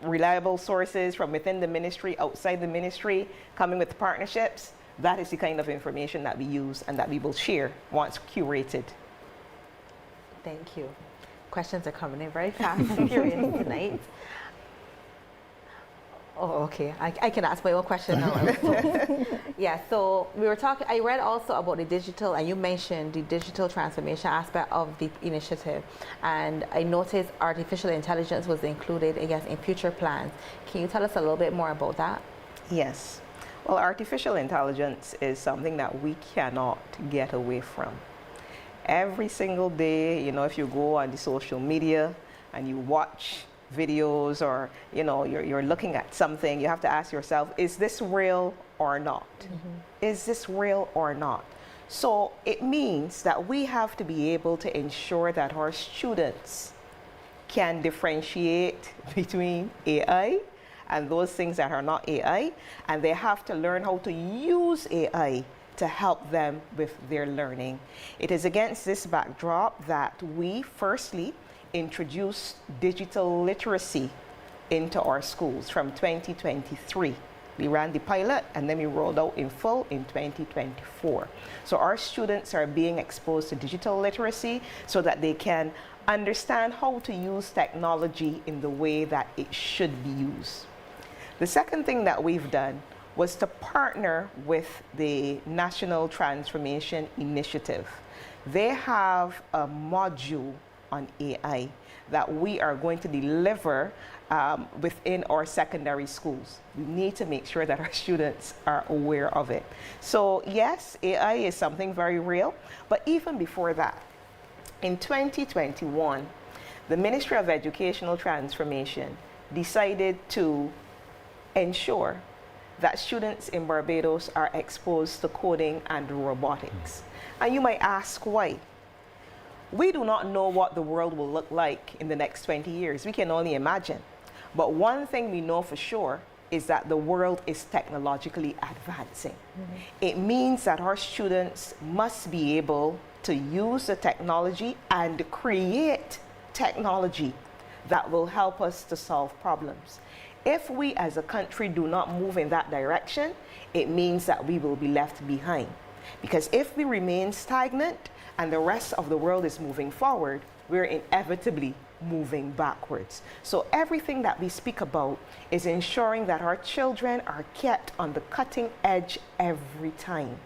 reliable sources from within the ministry, outside the ministry, coming with partnerships, that is the kind of information that we use and that we will share once curated. Thank you. Questions are coming in very fast and furious tonight. Oh, okay. I can ask my own question now. Yeah, so we were talking, I read also about the digital, and you mentioned the digital transformation aspect of the initiative. And I noticed artificial intelligence was included, I guess, in future plans. Can you tell us a little bit more about that? Yes. Well, artificial intelligence is something that we cannot get away from. Every single day, you know, if you go on the social media and you watch videos, or, you know, you're looking at something, you have to ask yourself, is this real or not? Is this real or not? So it means that we have to be able to ensure that our students can differentiate between AI and those things that are not AI, and they have to learn how to use AI to help them with their learning. It is against this backdrop that we firstly introduced digital literacy into our schools from 2023. We ran the pilot and then we rolled out in full in 2024. So our students are being exposed to digital literacy so that they can understand how to use technology in the way that it should be used. The second thing that we've done was to partner with the National Transformation Initiative. They have a module on AI that we are going to deliver within our secondary schools. We need to make sure that our students are aware of it. So yes, AI is something very real, but even before that, in 2021, the Ministry of Educational Transformation decided to ensure that students in Barbados are exposed to coding and robotics. And you might ask why. We do not know what the world will look like in the next 20 years. We can only imagine. But one thing we know for sure is that the world is technologically advancing. It means that our students must be able to use the technology and create technology that will help us to solve problems. If we as a country do not move in that direction, it means that we will be left behind. Because if we remain stagnant and the rest of the world is moving forward, we're inevitably moving backwards. So everything that we speak about is ensuring that our children are kept on the cutting edge every time.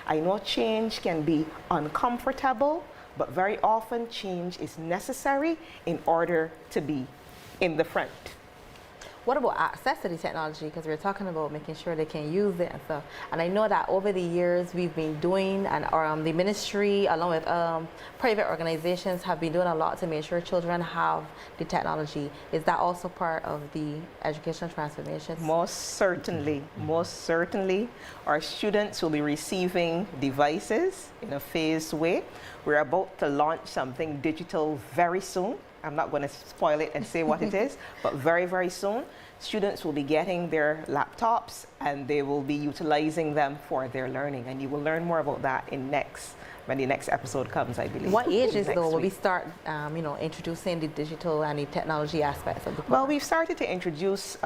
I know change can be uncomfortable, but very often change is necessary in order to be in the front. What about access to the technology? Because we're talking about making sure they can use it and stuff. And I know that over the years we've been doing, and the ministry along with private organizations have been doing a lot to make sure children have the technology. Is that also part of the educational transformation? Most certainly, most certainly. Our students will be receiving devices in a phased way. We're about to launch something digital very soon. I'm not going to spoil it and say what it is, but very, very soon, students will be getting their laptops and they will be utilizing them for their learning. And you will learn more about that when the next episode comes, I believe. What ages, though, will we start, introducing the digital and the technology aspects of the program? Well, we've started to introduce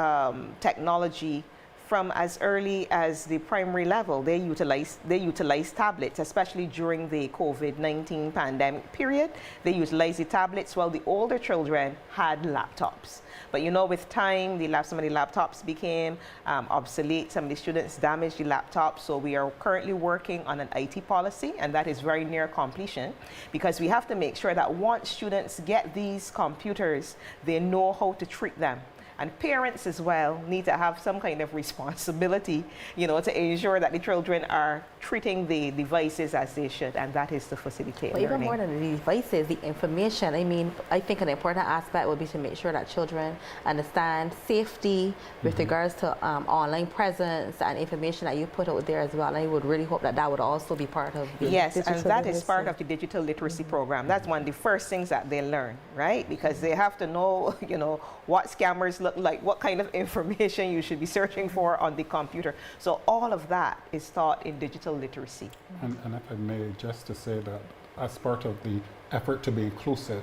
technology from as early as the primary level. They utilize tablets, especially during the COVID-19 pandemic period. They utilize the tablets while the older children had laptops. But you know, with time, some of the laptops became obsolete. Some of the students damaged the laptops. So we are currently working on an IT policy, and that is very near completion, because we have to make sure that once students get these computers, they know how to treat them. And parents as well need to have some kind of responsibility, to ensure that the children are treating the devices as they should, and that is to facilitate learning. Even more than the devices, the information. I think an important aspect would be to make sure that children understand safety with regards to online presence and information that you put out there as well. And I would really hope that that would also be part of the Yes, and that is part of the digital literacy program. That's one of the first things that they learn, right? Because they have to know, what scammers look like, what kind of information you should be searching for on the computer. So all of that is taught in digital literacy. And if I may, just to say that as part of the effort to be inclusive,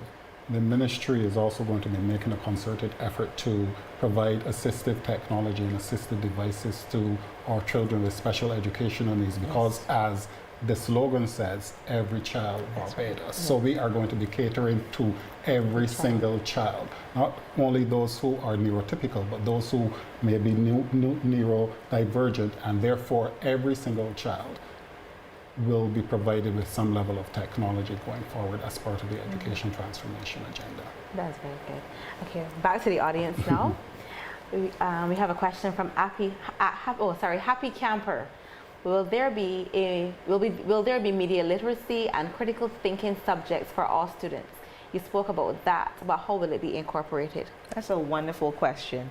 the ministry is also going to be making a concerted effort to provide assistive technology and assistive devices to our children with special educational needs, because as the slogan says, every child Barbados. So we are going to be catering to every single child, not only those who are neurotypical, but those who may be neurodivergent, and therefore every single child will be provided with some level of technology going forward as part of the education transformation agenda. That's very good. Okay, back to the audience now. We have a question from Happy Camper. Will there be media literacy and critical thinking subjects for all students? You spoke about that, but how will it be incorporated? That's a wonderful question.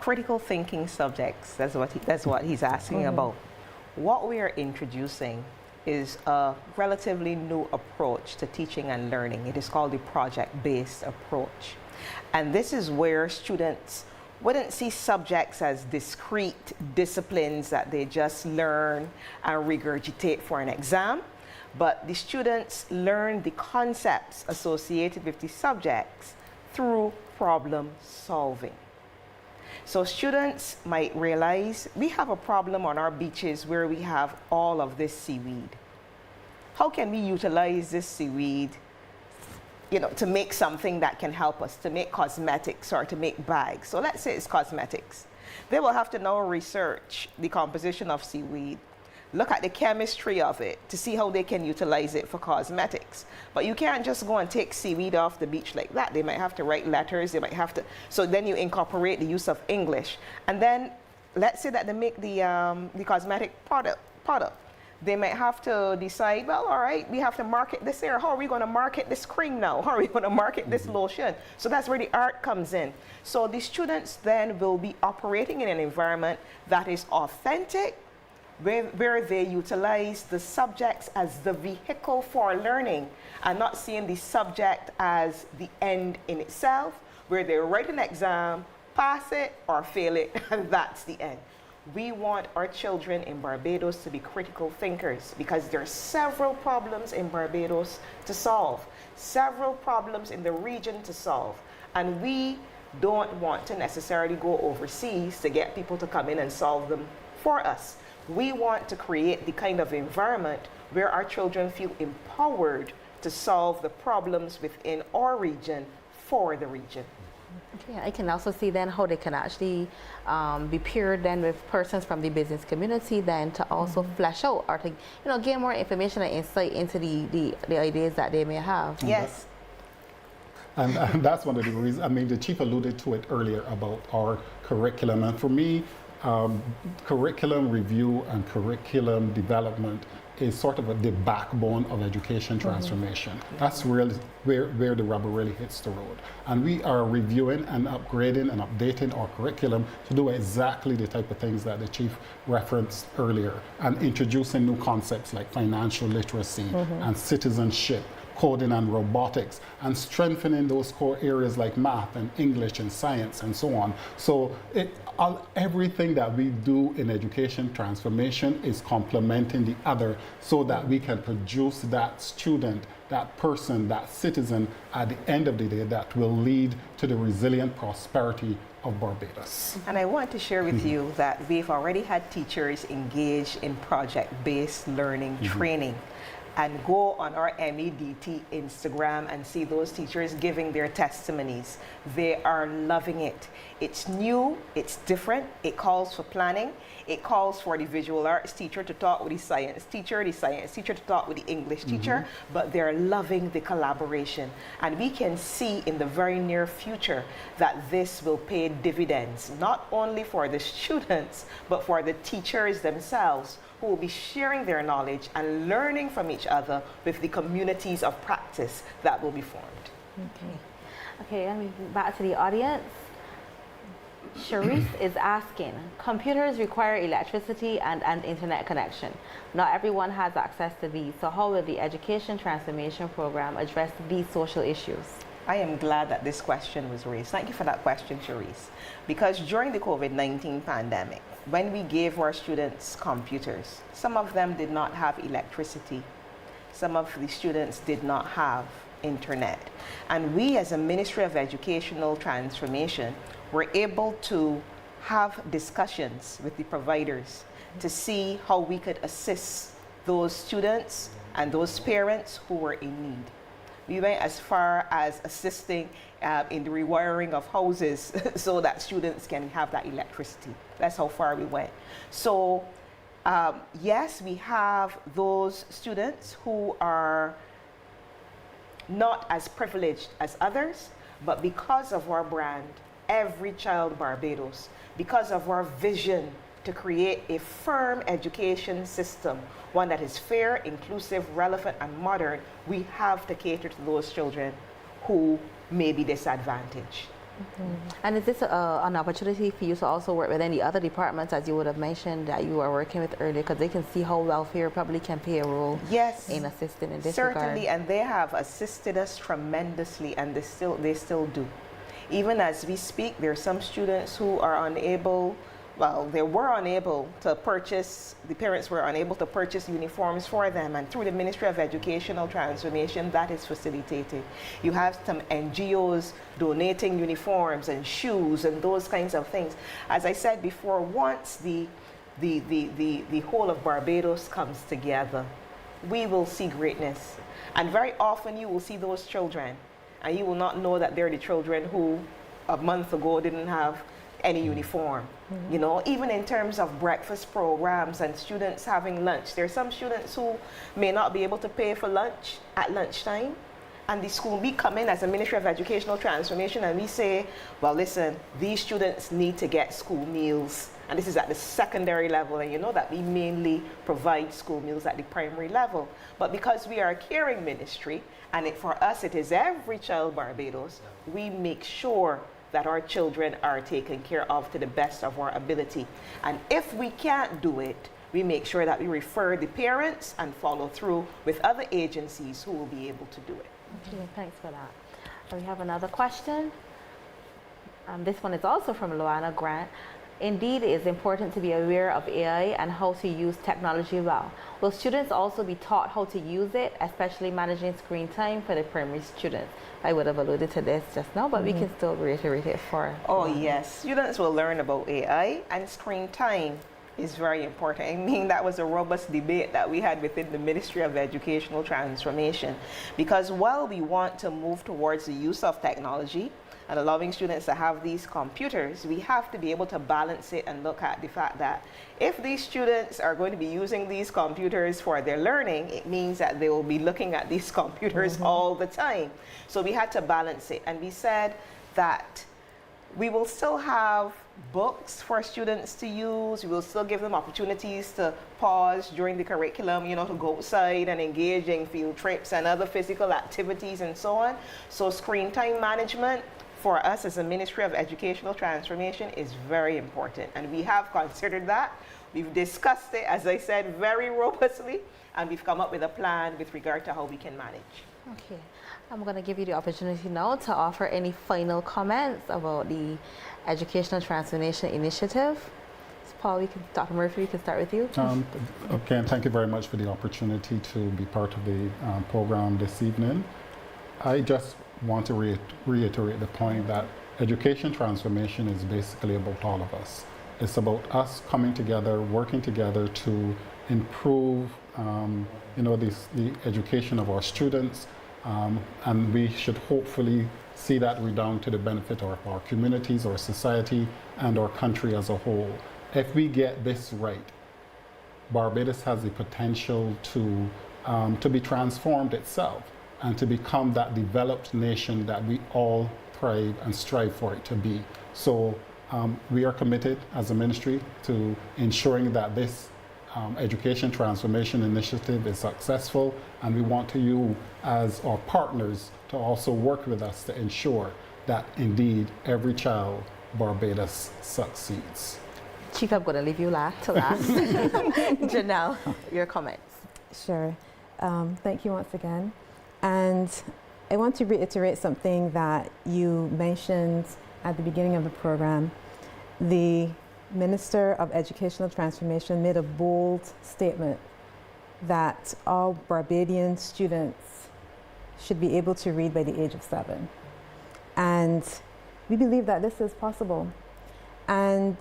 Critical thinking subjects, that's what he's asking about. What we are introducing is a relatively new approach to teaching and learning. It is called the project-based approach. And this is where students wouldn't see subjects as discrete disciplines that they just learn and regurgitate for an exam, but the students learn the concepts associated with the subjects through problem solving. So students might realize we have a problem on our beaches where we have all of this seaweed. How can we utilize this seaweed, to make something that can help us, to make cosmetics or to make bags? So let's say it's cosmetics. They will have to now research the composition of seaweed, look at the chemistry of it to see how they can utilize it for cosmetics. But you can't just go and take seaweed off the beach like that. They might have to write letters, they might have to, so then you incorporate the use of English. And then let's say that they make the cosmetic product. They might have to decide, well, all right, we have to market this here. How are we going to market this cream now? How are we going to market this lotion? So that's where the art comes in. So the students then will be operating in an environment that is authentic, where they utilize the subjects as the vehicle for learning and not seeing the subject as the end in itself, where they write an exam, pass it or fail it, and that's the end. We want our children in Barbados to be critical thinkers, because there are several problems in Barbados to solve, several problems in the region to solve, and we don't want to necessarily go overseas to get people to come in and solve them for us. We want to create the kind of environment where our children feel empowered to solve the problems within our region for the region. Okay, I can also see then how they can actually be paired then with persons from the business community then to also flesh out or to gain more information and insight into the ideas that they may have. Yes. And that's one of the reasons, the chief alluded to it earlier about our curriculum. And for me, curriculum review and curriculum development is sort of the backbone of education transformation. That's really where the rubber really hits the road. And we are reviewing and upgrading and updating our curriculum to do exactly the type of things that the chief referenced earlier, and introducing new concepts like financial literacy and citizenship, coding and robotics, and strengthening those core areas like math and English and science and so on. So everything that we do in education transformation is complementing the other, so that we can produce that student, that person, that citizen at the end of the day that will lead to the resilient prosperity of Barbados. And I want to share with you that we've already had teachers engaged in project-based learning training. and go on our MEDT Instagram and see those teachers giving their testimonies. They are loving it. It's new, it's different, it calls for planning, it calls for the visual arts teacher to talk with the science teacher to talk with the English teacher, but they're loving the collaboration. And we can see in the very near future that this will pay dividends, not only for the students, but for the teachers themselves, who will be sharing their knowledge and learning from each other with the communities of practice that will be formed. Okay, let me back to the audience. Sharice is asking, computers require electricity and an internet connection. Not everyone has access to these, so how will the Education Transformation Program address these social issues? I am glad that this question was raised. Thank you for that question, Sharice. Because during the COVID-19 pandemic, when we gave our students computers, some of them did not have electricity. Some of the students did not have internet. And we, as a Ministry of Educational Transformation, were able to have discussions with the providers to see how we could assist those students and those parents who were in need. We went as far as assisting in the rewiring of houses so that students can have that electricity. That's how far we went. So yes, we have those students who are not as privileged as others, but because of our brand, Every Child Barbados, because of our vision to create a firm education system, one that is fair, inclusive, relevant, and modern, we have to cater to those children who may be disadvantaged. And is this an opportunity for you to also work with any other departments, as you would have mentioned, that you are working with earlier, because they can see how welfare probably can play a role in assisting in this regard? Certainly, and they have assisted us tremendously, and they still do. Even as we speak, there are some students who are unable, they were unable to purchase, the parents were unable to purchase uniforms for them, and through the Ministry of Educational Transformation, that is facilitated. You have some NGOs donating uniforms and shoes and those kinds of things. As I said before, once the whole of Barbados comes together, we will see greatness. And very often you will see those children, and you will not know that they're the children who a month ago didn't have any uniform. You know, even in terms of breakfast programs and students having lunch, there are some students who may not be able to pay for lunch at lunchtime, and the school, we come in as a Ministry of Educational Transformation and we say, well, listen, these students need to get school meals, and this is at the secondary level, and you know that we mainly provide school meals at the primary level. But because we are a caring ministry, and for us it is Every Child Barbados, we make sure that our children are taken care of to the best of our ability. And if we can't do it, we make sure that we refer the parents and follow through with other agencies who will be able to do it. Okay, thanks for that. We have another question. This one is also from Luana Grant. Indeed, it is important to be aware of AI and how to use technology well. Will students also be taught how to use it, especially managing screen time for the primary students? I would have alluded to this just now, but we can still reiterate it for... Oh yes, students will learn about AI, and screen time is very important. I mean, that was a robust debate that we had within the Ministry of Educational Transformation, because while we want to move towards the use of technology and allowing students to have these computers, we have to be able to balance it and look at the fact that if these students are going to be using these computers for their learning, it means that they will be looking at these computers all the time. So we had to balance it, and we said that we will still have books for students to use. We will still give them opportunities to pause during the curriculum, you know, to go outside and engage in field trips and other physical activities and so on. So screen time management for us as a Ministry of Educational Transformation is very important, and we have considered that. We've discussed it, as I said, very robustly, and we've come up with a plan with regard to how we can manage. Okay, I'm going to give you the opportunity now to offer any final comments about the Educational Transformation Initiative. So Paul, Dr. Murphy, we can start with you. Okay, and thank you very much for the opportunity to be part of the program this evening. I just want to reiterate the point that education transformation is basically about all of us. It's about us coming together, working together to improve the education of our students, and we should hopefully see that redound to the benefit of our communities, our society, and our country as a whole. If we get this right, Barbados has the potential to be transformed itself and to become that developed nation that we all thrive and strive for it to be. So we are committed as a ministry to ensuring that this education transformation initiative is successful, and we want you as our partners to also work with us to ensure that indeed every child Barbados succeeds. Chief, I'm going to leave you to last. Janelle, your comments. Sure. Thank you once again. And I want to reiterate something that you mentioned at the beginning of the program. The Minister of Educational Transformation made a bold statement that all Barbadian students should be able to read by the age of 7. And we believe that this is possible. And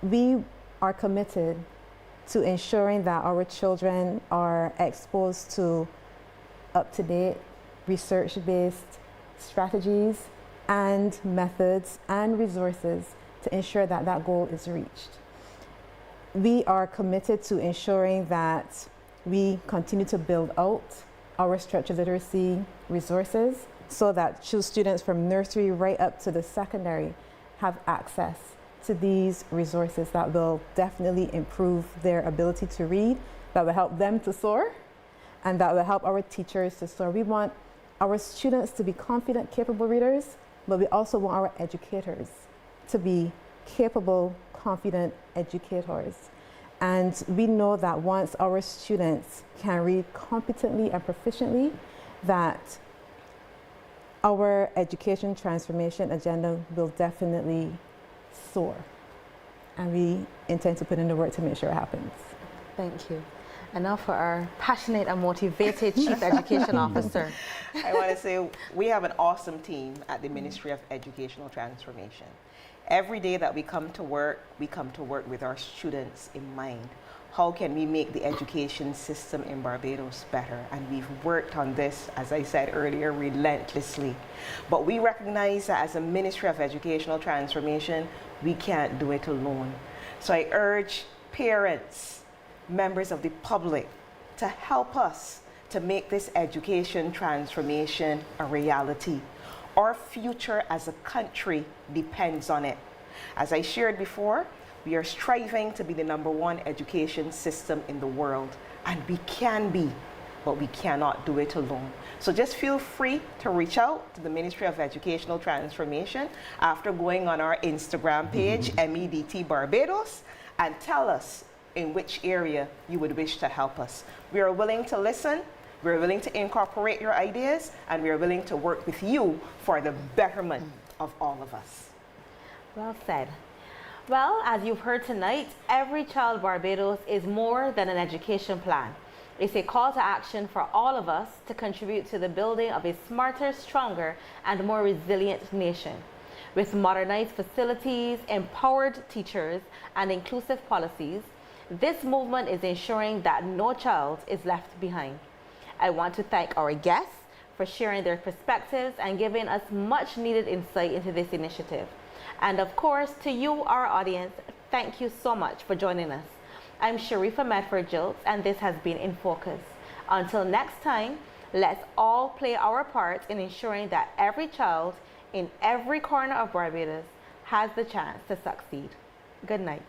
we are committed to ensuring that our children are exposed to up-to-date, research-based strategies and methods and resources to ensure that that goal is reached. We are committed to ensuring that we continue to build out our structured literacy resources so that students from nursery right up to the secondary have access to these resources that will definitely improve their ability to read, that will help them to soar, and that will help our teachers to soar. We want our students to be confident, capable readers, but we also want our educators to be capable, confident educators. And we know that once our students can read competently and proficiently, that our education transformation agenda will definitely soar. And we intend to put in the work to make sure it happens. Thank you. And now for our passionate and motivated Chief Education Officer. I want to say we have an awesome team at the Ministry of Educational Transformation. Every day that we come to work with our students in mind. How can we make the education system in Barbados better? And we've worked on this, as I said earlier, relentlessly. But we recognize that as a Ministry of Educational Transformation, we can't do it alone. So I urge parents, members of the public, to help us to make this education transformation a reality. Our future as a country depends on it. As I shared before, we are striving to be the #1 education system in the world, and we can be, but we cannot do it alone. So just feel free to reach out to the Ministry of Educational Transformation after going on our Instagram page, MEDT Barbados, and tell us in which area you would wish to help us. We are willing to listen, we're willing to incorporate your ideas, and we are willing to work with you for the betterment of all of us. Well said. Well, as you've heard tonight, Every Child Barbados is more than an education plan. It's a call to action for all of us to contribute to the building of a smarter, stronger, and more resilient nation. With modernized facilities, empowered teachers, and inclusive policies, this movement is ensuring that no child is left behind. I want to thank our guests for sharing their perspectives and giving us much needed insight into this initiative. And of course, to you, our audience, thank you so much for joining us. I'm Sharifa Medford-Gilkes, and this has been In Focus. Until next time, let's all play our part in ensuring that every child in every corner of Barbados has the chance to succeed. Good night.